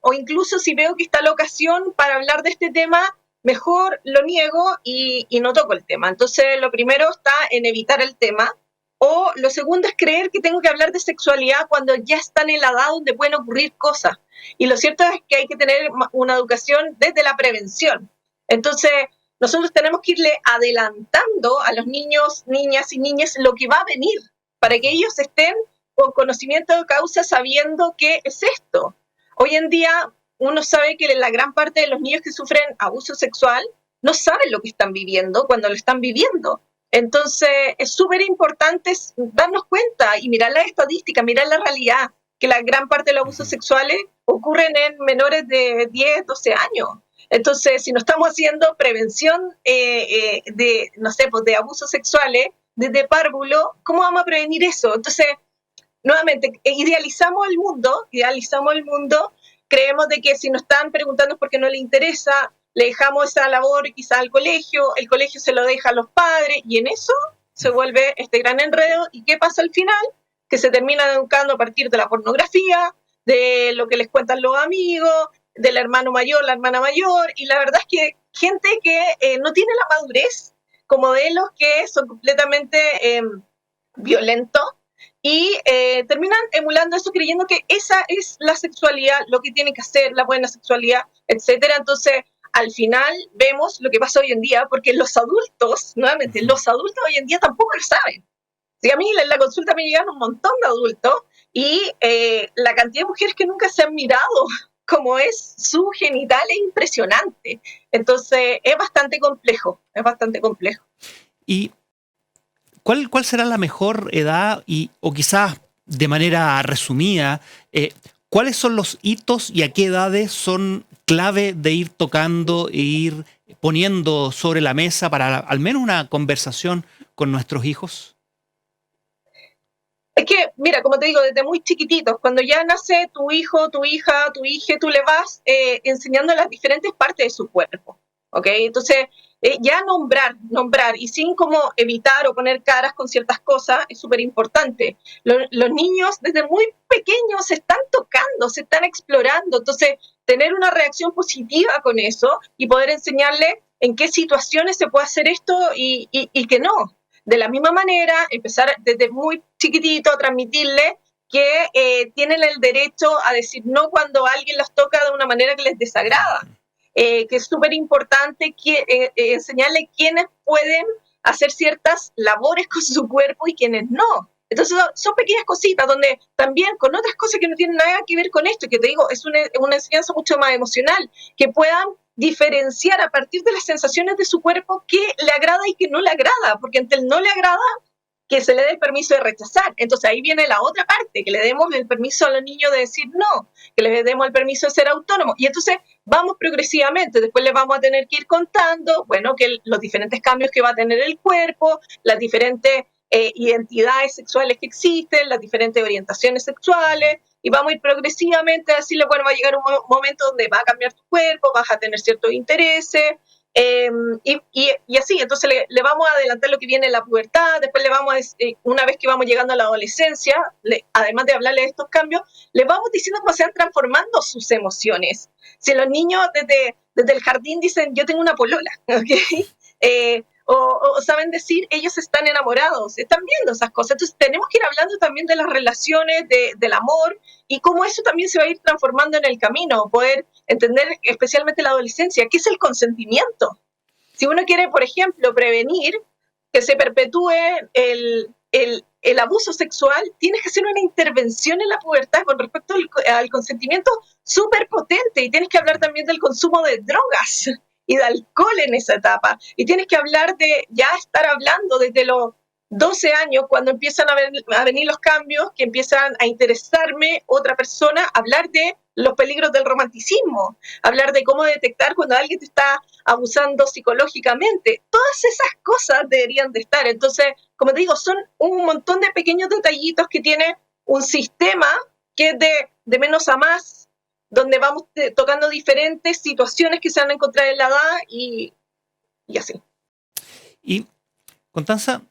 O incluso si veo que está la ocasión para hablar de este tema, mejor lo niego y no toco el tema. Entonces, lo primero está en evitar el tema. O lo segundo es creer que tengo que hablar de sexualidad cuando ya están en la edad donde pueden ocurrir cosas. Y lo cierto es que hay que tener una educación desde la prevención. Entonces, nosotros tenemos que irle adelantando a los niños, niñas y niñas lo que va a venir, para que ellos estén con conocimiento de causa sabiendo qué es esto. Hoy en día uno sabe que la gran parte de los niños que sufren abuso sexual no saben lo que están viviendo cuando lo están viviendo. Entonces es súper importante darnos cuenta y mirar las estadísticas, mirar la realidad, que la gran parte de los abusos sexuales ocurren en menores de 10, 12 años. Entonces, si no estamos haciendo prevención de abusos sexuales desde párvulo, ¿cómo vamos a prevenir eso? Entonces, nuevamente, idealizamos el mundo, creemos de que si nos están preguntando porque no le interesa, le dejamos esa labor quizá al colegio, el colegio se lo deja a los padres, y en eso se vuelve este gran enredo. ¿Y qué pasa al final? Que se termina educando a partir de la pornografía, de lo que les cuentan los amigos, del hermano mayor, la hermana mayor, y la verdad es que gente que no tiene la madurez, con modelos que son completamente violentos, y terminan emulando eso, creyendo que esa es la sexualidad, lo que tiene que hacer, la buena sexualidad, etcétera. Entonces, al final vemos lo que pasa hoy en día, porque los adultos hoy en día tampoco lo saben. Sí, a mí en la consulta me llegan un montón de adultos, y la cantidad de mujeres que nunca se han mirado como es su genital es impresionante. Entonces es bastante complejo. ¿Y cuál será la mejor edad o quizás de manera resumida, cuáles son los hitos y a qué edades son clave de ir tocando e ir poniendo sobre la mesa para al menos una conversación con nuestros hijos? Es que, mira, como te digo, desde muy chiquititos, cuando ya nace tu hijo, tu hija, tu hija, tú le vas enseñando las diferentes partes de su cuerpo, ¿ok? Entonces, ya nombrar, y sin como evitar o poner caras con ciertas cosas, es súper importante. Los niños desde muy pequeños se están tocando, se están explorando, entonces, tener una reacción positiva con eso y poder enseñarle en qué situaciones se puede hacer esto y que no. De la misma manera, empezar desde muy chiquitito a transmitirle que tienen el derecho a decir no cuando alguien los toca de una manera que les desagrada. Que es súper importante enseñarle quiénes pueden hacer ciertas labores con su cuerpo y quiénes no. Entonces son pequeñas cositas donde también con otras cosas que no tienen nada que ver con esto, que te digo, es una enseñanza mucho más emocional, que puedan diferenciar a partir de las sensaciones de su cuerpo qué le agrada y qué no le agrada, porque ante el no le agrada, que se le dé el permiso de rechazar. Entonces ahí viene la otra parte, que le demos el permiso a los niños de decir no, que les demos el permiso de ser autónomos. Y entonces vamos progresivamente, después les vamos a tener que ir contando, bueno, que los diferentes cambios que va a tener el cuerpo, las diferentes identidades sexuales que existen, las diferentes orientaciones sexuales, y vamos a ir progresivamente a decirle, bueno, va a llegar un momento donde va a cambiar tu cuerpo, vas a tener ciertos intereses, y así. Entonces le vamos a adelantar lo que viene en la pubertad, después le vamos una vez que vamos llegando a la adolescencia, además de hablarle de estos cambios, le vamos diciendo cómo se van transformando sus emociones. Si los niños desde el jardín dicen, yo tengo una polola, ¿ok? O saben decir, ellos están enamorados, están viendo esas cosas. Entonces tenemos que ir hablando también de las relaciones, del amor, y cómo eso también se va a ir transformando en el camino, poder entender especialmente la adolescencia, qué es el consentimiento. Si uno quiere, por ejemplo, prevenir que se perpetúe el abuso sexual, tienes que hacer una intervención en la pubertad con respecto al consentimiento súper potente, y tienes que hablar también del consumo de drogas y de alcohol en esa etapa, y tienes que hablar de ya estar hablando desde 12 años, cuando empiezan a venir los cambios, que empiezan a interesarme otra persona, hablar de los peligros del romanticismo, hablar de cómo detectar cuando alguien te está abusando psicológicamente. Todas esas cosas deberían de estar. Entonces, como te digo, son un montón de pequeños detallitos que tiene un sistema que es de menos a más, donde vamos tocando diferentes situaciones que se van a encontrar en la edad y así. Y, Constanza,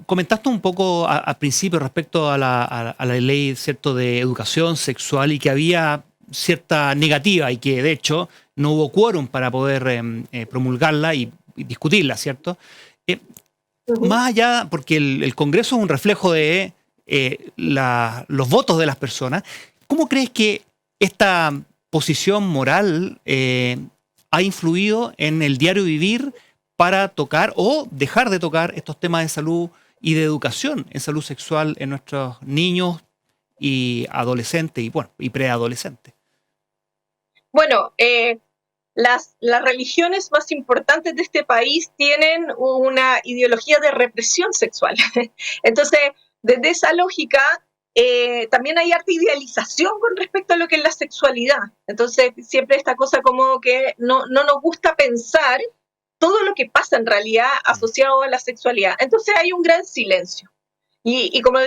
comentaste un poco al principio respecto a la ley, ¿cierto?, de educación sexual, y que había cierta negativa y que de hecho no hubo quórum para poder promulgarla y discutirla, ¿cierto? Más allá, porque el Congreso es un reflejo de los votos de las personas, ¿cómo crees que esta posición moral ha influido en el diario vivir para tocar o dejar de tocar estos temas de salud y de educación en salud sexual en nuestros niños y adolescentes y preadolescentes? Bueno, las religiones más importantes de este país tienen una ideología de represión sexual. Entonces, desde esa lógica, también hay harta idealización con respecto a lo que es la sexualidad. Entonces, siempre esta cosa como que no nos gusta pensar todo lo que pasa en realidad asociado a la sexualidad. Entonces hay un gran silencio y como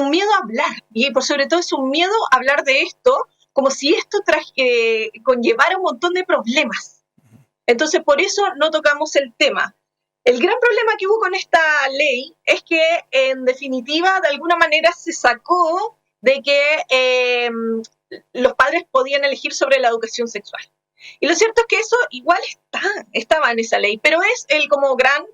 un miedo a hablar, y por sobre todo es un miedo a hablar de esto como si esto conllevara un montón de problemas. Entonces por eso no tocamos el tema. El gran problema que hubo con esta ley es que en definitiva de alguna manera se sacó de que los padres podían elegir sobre la educación sexual. Y lo cierto es que eso igual estaba en esa ley, pero es el como gran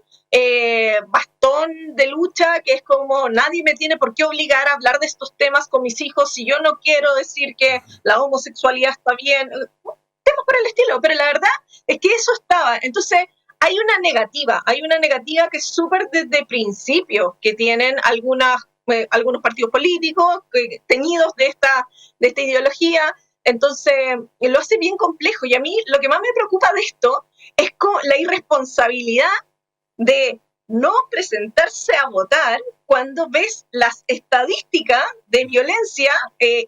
bastón de lucha, que es como nadie me tiene por qué obligar a hablar de estos temas con mis hijos si yo no quiero decir que la homosexualidad está bien, temas por el estilo, pero la verdad es que eso estaba. Entonces hay una negativa que es súper desde principio, que tienen algunos partidos políticos teñidos de esta ideología. Entonces, lo hace bien complejo. Y a mí lo que más me preocupa de esto es la irresponsabilidad de no presentarse a votar cuando ves las estadísticas de violencia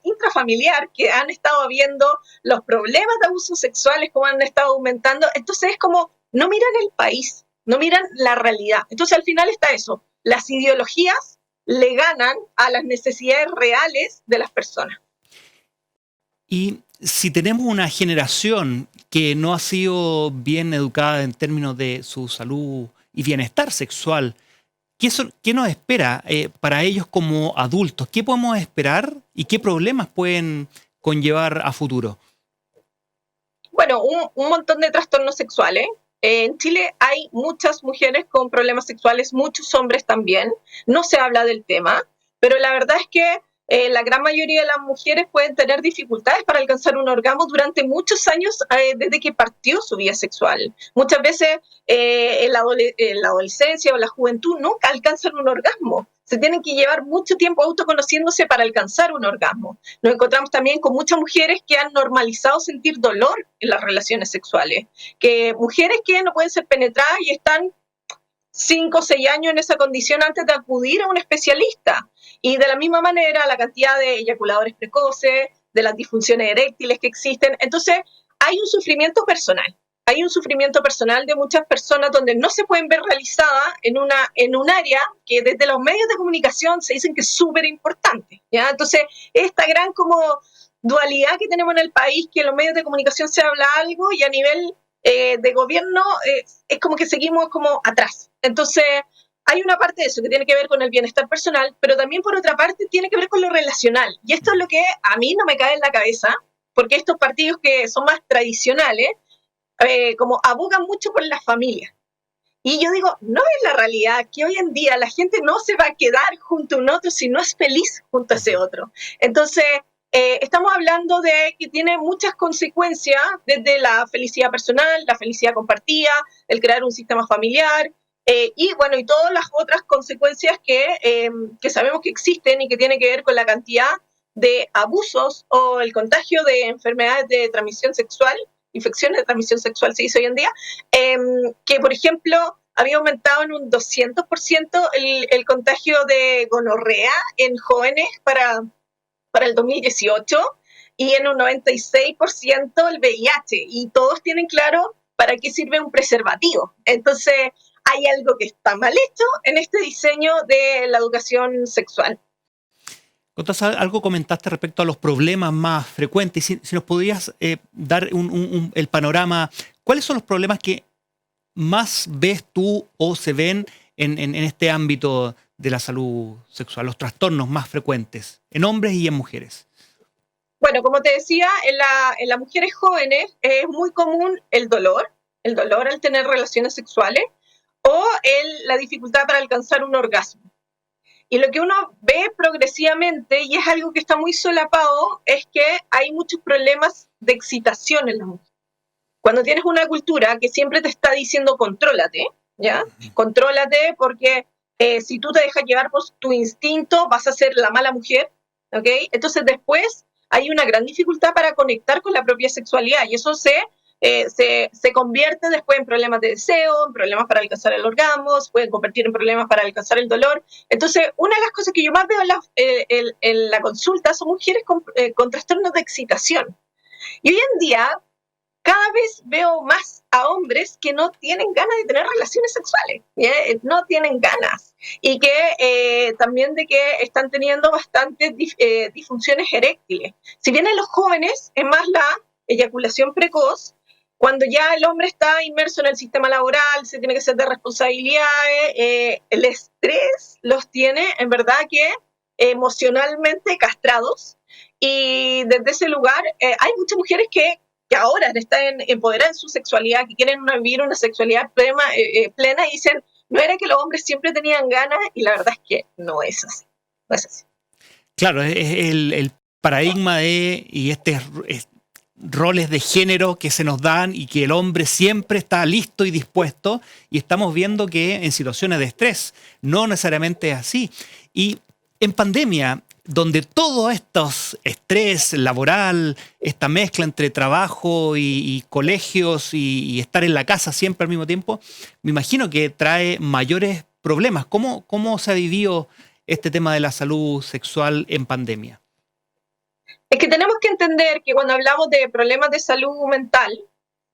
intrafamiliar que han estado habiendo, los problemas de abusos sexuales como han estado aumentando. Entonces es como, no miran el país, no miran la realidad. Entonces al final está eso, las ideologías le ganan a las necesidades reales de las personas. Y si tenemos una generación que no ha sido bien educada en términos de su salud y bienestar sexual, ¿qué nos espera para ellos como adultos? ¿Qué podemos esperar y qué problemas pueden conllevar a futuro? Bueno, un montón de trastornos sexuales. En Chile hay muchas mujeres con problemas sexuales, muchos hombres también. No se habla del tema, pero la verdad es que la gran mayoría de las mujeres pueden tener dificultades para alcanzar un orgasmo durante muchos años desde que partió su vida sexual. Muchas veces en la adolescencia o la juventud nunca alcanzan un orgasmo. Se tienen que llevar mucho tiempo autoconociéndose para alcanzar un orgasmo. Nos encontramos también con muchas mujeres que han normalizado sentir dolor en las relaciones sexuales, que mujeres que no pueden ser penetradas y están 5 o 6 años en esa condición antes de acudir a un especialista. Y de la misma manera, la cantidad de eyaculadores precoces, de las disfunciones eréctiles que existen. Entonces, hay un sufrimiento personal. Hay un sufrimiento personal de muchas personas donde no se pueden ver realizadas en un área que desde los medios de comunicación se dicen que es súper importante, ¿ya? Entonces, esta gran como dualidad que tenemos en el país, que en los medios de comunicación se habla algo y a nivel de gobierno es como que seguimos como atrás. Entonces, hay una parte de eso que tiene que ver con el bienestar personal, pero también por otra parte tiene que ver con lo relacional. Y esto es lo que a mí no me cae en la cabeza, porque estos partidos que son más tradicionales, como abogan mucho por la familia. Y yo digo, no es la realidad que hoy en día la gente no se va a quedar junto a un otro si no es feliz junto a ese otro. Entonces, estamos hablando de que tiene muchas consecuencias, desde la felicidad personal, la felicidad compartida, el crear un sistema familiar, y bueno, y todas las otras consecuencias que sabemos que existen y que tienen que ver con la cantidad de abusos o el contagio de enfermedades de transmisión sexual, infecciones de transmisión sexual se dice hoy en día, que por ejemplo había aumentado en un 200% el contagio de gonorrea en jóvenes para el 2018 y en un 96% el VIH. Y todos tienen claro para qué sirve un preservativo. Entonces, hay algo que está mal hecho en este diseño de la educación sexual. Constanza, algo comentaste respecto a los problemas más frecuentes. Si nos podrías dar el panorama, ¿cuáles son los problemas que más ves tú o se ven en este ámbito de la salud sexual, los trastornos más frecuentes en hombres y en mujeres? Bueno, como te decía, en las mujeres jóvenes es muy común el dolor al tener relaciones sexuales o la dificultad para alcanzar un orgasmo. Y lo que uno ve progresivamente, y es algo que está muy solapado, es que hay muchos problemas de excitación en la mujer. Cuando tienes una cultura que siempre te está diciendo contrólate, ¿ya? Contrólate porque si tú te dejas llevar por tu instinto vas a ser la mala mujer, ¿ok? Entonces después hay una gran dificultad para conectar con la propia sexualidad y eso se convierte después en problemas de deseo, en problemas para alcanzar el orgasmo, se pueden convertir en problemas para alcanzar el dolor. Entonces, una de las cosas que yo más veo en la consulta son mujeres con trastornos de excitación. Y hoy en día, cada vez veo más a hombres que no tienen ganas de tener relaciones sexuales, ¿yeah? No tienen ganas. Y que también de que están teniendo bastantes disfunciones eréctiles. Si bien en los jóvenes es más la eyaculación precoz, cuando ya el hombre está inmerso en el sistema laboral, se tiene que hacer de responsabilidades, el estrés los tiene, en verdad, que emocionalmente castrados. Y desde ese lugar hay muchas mujeres que ahora están empoderadas en su sexualidad, que quieren vivir una sexualidad plena y dicen, no era que los hombres siempre tenían ganas, y la verdad es que no es así. No es así. Claro, es el paradigma y roles de género que se nos dan y que el hombre siempre está listo y dispuesto, y estamos viendo que en situaciones de estrés no necesariamente es así. Y en pandemia, donde todo estos estrés laboral, esta mezcla entre trabajo y colegios y estar en la casa siempre al mismo tiempo, me imagino que trae mayores problemas. ¿Cómo se ha vivido este tema de la salud sexual en pandemia? Es que tenemos que entender que cuando hablamos de problemas de salud mental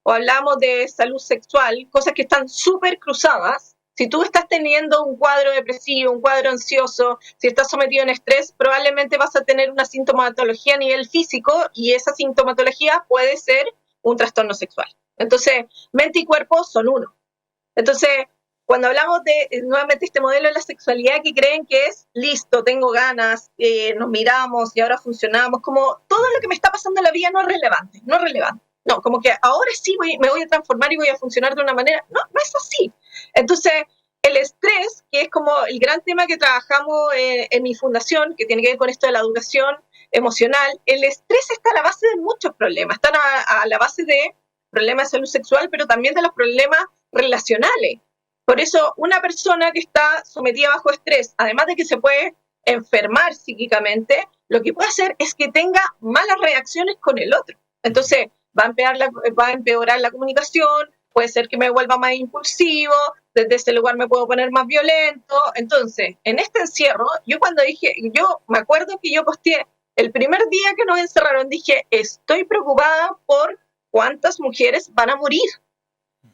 o hablamos de salud sexual, cosas que están súper cruzadas, si tú estás teniendo un cuadro depresivo, un cuadro ansioso, si estás sometido en estrés, probablemente vas a tener una sintomatología a nivel físico y esa sintomatología puede ser un trastorno sexual. Entonces, mente y cuerpo son uno. Entonces, cuando hablamos de nuevamente este modelo de la sexualidad que creen que es listo, tengo ganas, nos miramos y ahora funcionamos, como todo lo que me está pasando en la vida no es relevante, no es relevante. No, como que ahora sí me voy a transformar y voy a funcionar de una manera. No, no es así. Entonces, el estrés, que es como el gran tema que trabajamos en mi fundación, que tiene que ver con esto de la educación emocional, el estrés está a la base de muchos problemas. Está a la base de problemas de salud sexual, pero también de los problemas relacionales. Por eso, una persona que está sometida bajo estrés, además de que se puede enfermar psíquicamente, lo que puede hacer es que tenga malas reacciones con el otro. Entonces, va a empeorar la comunicación, puede ser que me vuelva más impulsivo, desde ese lugar me puedo poner más violento. Entonces, en este encierro, yo me acuerdo que yo posteé el primer día que nos encerraron, dije, estoy preocupada por cuántas mujeres van a morir.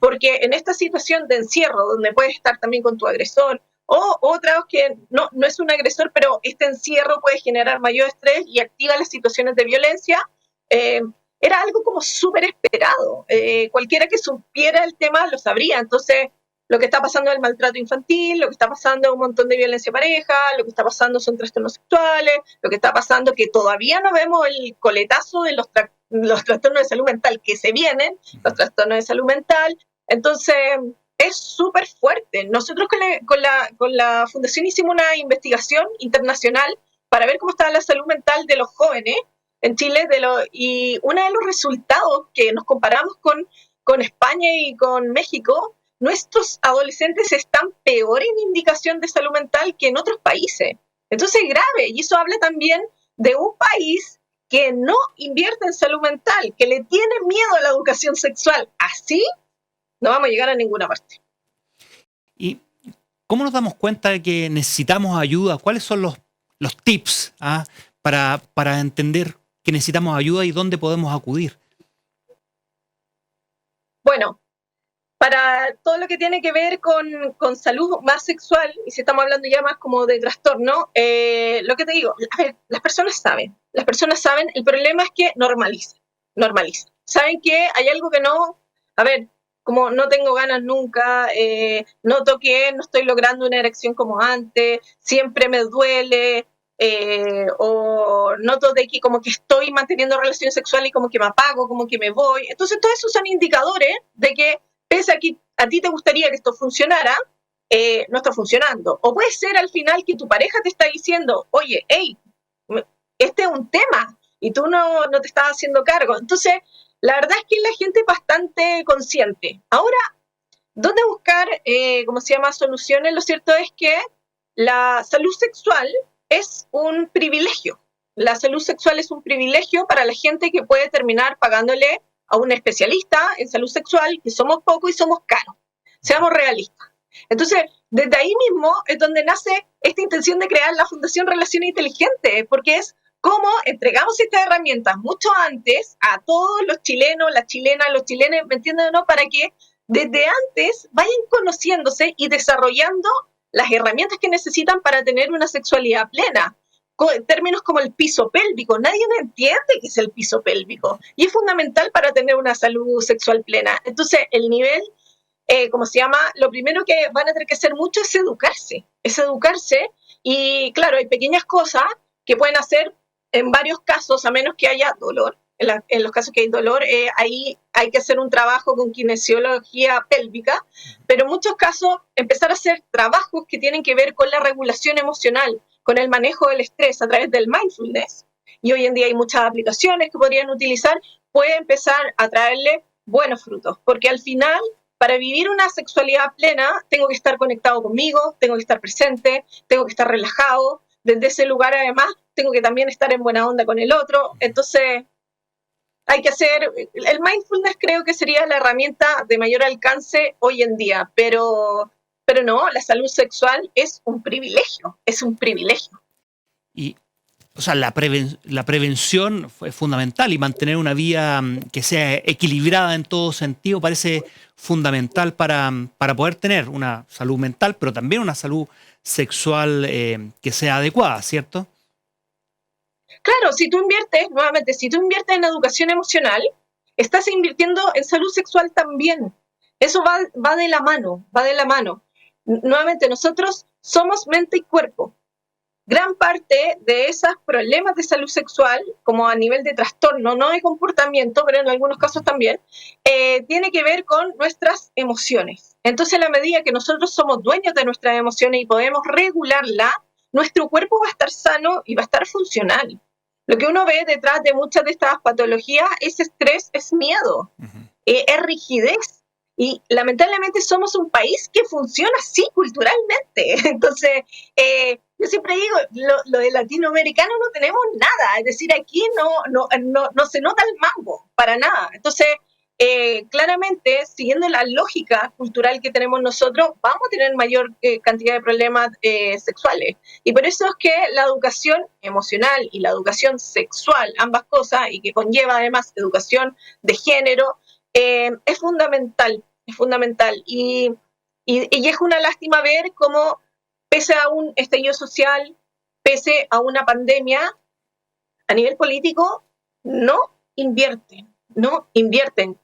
Porque en esta situación de encierro, donde puedes estar también con tu agresor, o otros que no es un agresor, pero este encierro puede generar mayor estrés y activa las situaciones de violencia, era algo como súper esperado. Cualquiera que supiera el tema lo sabría. Entonces, lo que está pasando es el maltrato infantil, lo que está pasando es un montón de violencia pareja, lo que está pasando son trastornos sexuales, lo que está pasando es que todavía no vemos el coletazo de los trastornos de salud mental que se vienen, los trastornos de salud mental. Entonces, es súper fuerte. Nosotros con la Fundación hicimos una investigación internacional para ver cómo estaba la salud mental de los jóvenes en Chile, y uno de los resultados que nos comparamos con España y con México, nuestros adolescentes están peor en indicación de salud mental que en otros países. Entonces es grave, y eso habla también de un país que no invierte en salud mental, que le tiene miedo a la educación sexual. Así no vamos a llegar a ninguna parte. ¿Y cómo nos damos cuenta de que necesitamos ayuda? ¿Cuáles son los tips para entender que necesitamos ayuda y dónde podemos acudir? Bueno, para todo lo que tiene que ver con salud más sexual, y si estamos hablando ya más como de trastorno, lo que te digo, a ver, las personas saben, el problema es que normalizan. Saben que hay algo que no, a ver, como no tengo ganas nunca, noto que no estoy logrando una erección como antes, siempre me duele, o noto de que como que estoy manteniendo relaciones sexuales y como que me apago, como que me voy. Entonces, todos esos son indicadores de que pese a que a ti te gustaría que esto funcionara, no está funcionando. O puede ser al final que tu pareja te está diciendo, oye, hey, este es un tema y tú no te estás haciendo cargo. Entonces, la verdad es que la gente es bastante consciente. Ahora, ¿dónde buscar, soluciones? Lo cierto es que la salud sexual es un privilegio. La salud sexual es un privilegio para la gente que puede terminar pagándole a un especialista en salud sexual, que somos pocos y somos caros. Seamos realistas. Entonces, desde ahí mismo es donde nace esta intención de crear la Fundación Relaciones Inteligentes, porque es cómo entregamos estas herramientas mucho antes a todos los chilenos, las chilenas, los chilenos, ¿me entienden o no? Para que desde antes vayan conociéndose y desarrollando las herramientas que necesitan para tener una sexualidad plena. Términos como el piso pélvico, nadie entiende qué es el piso pélvico y es fundamental para tener una salud sexual plena. Entonces, el nivel, lo primero que van a tener que hacer mucho es educarse y claro, hay pequeñas cosas que pueden hacer en varios casos, a menos que haya dolor. En los casos que hay dolor, ahí hay que hacer un trabajo con kinesiología pélvica, pero en muchos casos empezar a hacer trabajos que tienen que ver con la regulación emocional, con el manejo del estrés a través del mindfulness. Y hoy en día hay muchas aplicaciones que podrían utilizar, puede empezar a traerle buenos frutos, porque al final, para vivir una sexualidad plena, tengo que estar conectado conmigo, tengo que estar presente, tengo que estar relajado. Desde ese lugar, además, tengo que también estar en buena onda con el otro. Entonces, hay que hacer, el mindfulness creo que sería la herramienta de mayor alcance hoy en día, pero no, la salud sexual es un privilegio. Y, o sea, la prevención es fundamental y mantener una vida que sea equilibrada en todo sentido parece fundamental para poder tener una salud mental, pero también una salud sexual que sea adecuada, ¿cierto? Claro, si tú inviertes en educación emocional, estás invirtiendo en salud sexual también. Eso va de la mano. Nuevamente, nosotros somos mente y cuerpo. Gran parte de esos problemas de salud sexual, como a nivel de trastorno, no de comportamiento, pero en algunos casos también, tiene que ver con nuestras emociones. Entonces, a la medida que nosotros somos dueños de nuestras emociones y podemos regularla, nuestro cuerpo va a estar sano y va a estar funcional. Lo que uno ve detrás de muchas de estas patologías es estrés, es miedo, es rigidez. Y lamentablemente somos un país que funciona así culturalmente. Entonces, yo siempre digo, lo de latinoamericano no tenemos nada. Es decir, aquí no se nota el mambo, para nada. Entonces, claramente, siguiendo la lógica cultural que tenemos nosotros, vamos a tener mayor cantidad de problemas sexuales. Y por eso es que la educación emocional y la educación sexual, ambas cosas, y que conlleva además educación de género, es fundamental. Y es una lástima ver cómo, pese a un estallido social, pese a una pandemia, a nivel político, no invierten.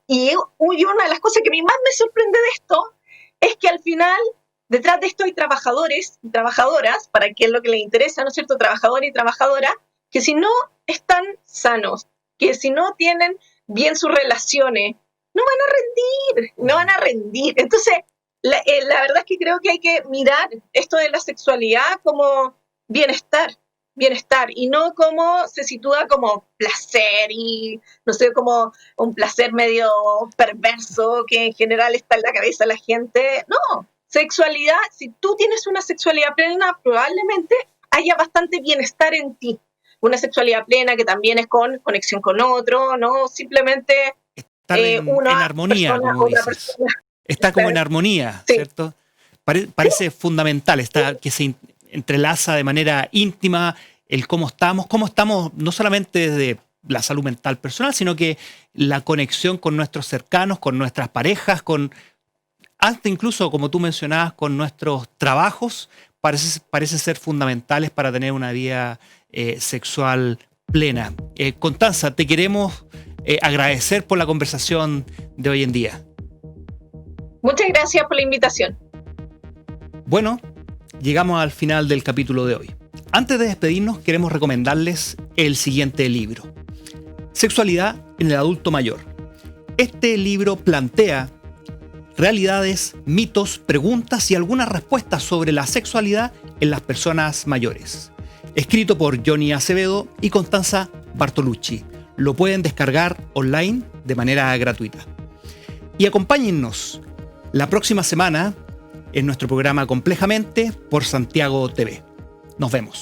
Y una de las cosas que a mí más me sorprende de esto es que al final, detrás de esto hay trabajadores y trabajadoras, para que es lo que les interesa, ¿no es cierto?, trabajadores y trabajadoras, que si no están sanos, que si no tienen bien sus relaciones, no van a rendir. Entonces, la verdad es que creo que hay que mirar esto de la sexualidad como bienestar, y no como se sitúa como placer y, no sé, como un placer medio perverso que en general está en la cabeza de la gente. No, sexualidad, si tú tienes una sexualidad plena, probablemente haya bastante bienestar en ti. Una sexualidad plena que también es con conexión con otro, no simplemente Estar en armonía, como dices. Está como en armonía, sí. ¿cierto? parece fundamental, que se entrelaza de manera íntima el cómo estamos no solamente desde la salud mental personal, sino que la conexión con nuestros cercanos, con nuestras parejas, hasta incluso, como tú mencionabas, con nuestros trabajos, parece ser fundamentales para tener una vida sexual plena. Constanza, te queremos agradecer por la conversación de hoy en día. Muchas gracias por la invitación. Bueno, llegamos al final del capítulo de hoy. Antes de despedirnos, queremos recomendarles el siguiente libro: Sexualidad en el adulto mayor. Este libro plantea realidades, mitos, preguntas y algunas respuestas sobre la sexualidad en las personas mayores. Escrito por Johnny Acevedo y Constanza Bartolucci. Lo pueden descargar online de manera gratuita. Y acompáñennos la próxima semana en nuestro programa Complejamente por Santiago TV. Nos vemos.